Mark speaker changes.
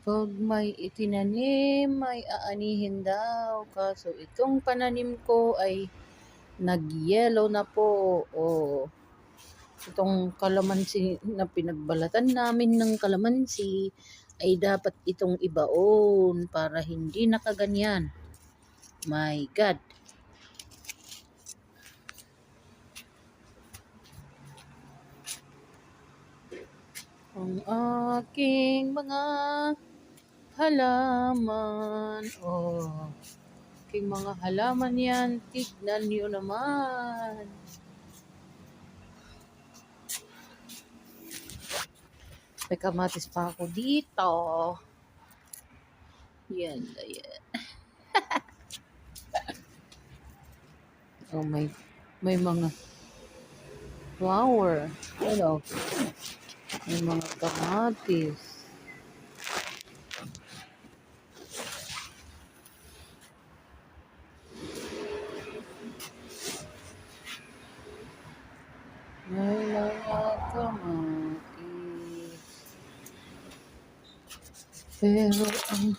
Speaker 1: 'Pag may itinanim ay aanihin daw, kaso itong pananim ko ay nag-yellow na po. Itong kalamansi na pinagbalatan namin ng kalamansi ay dapat itong ibaon para hindi nakaganyan. My God! Ang aking mga halaman. Aking mga halaman yan. Tignan nyo naman. May kamatis pa ako dito. Yan. May mga flower. Ano? May mga kamatis. May mga kamatis. Pero ang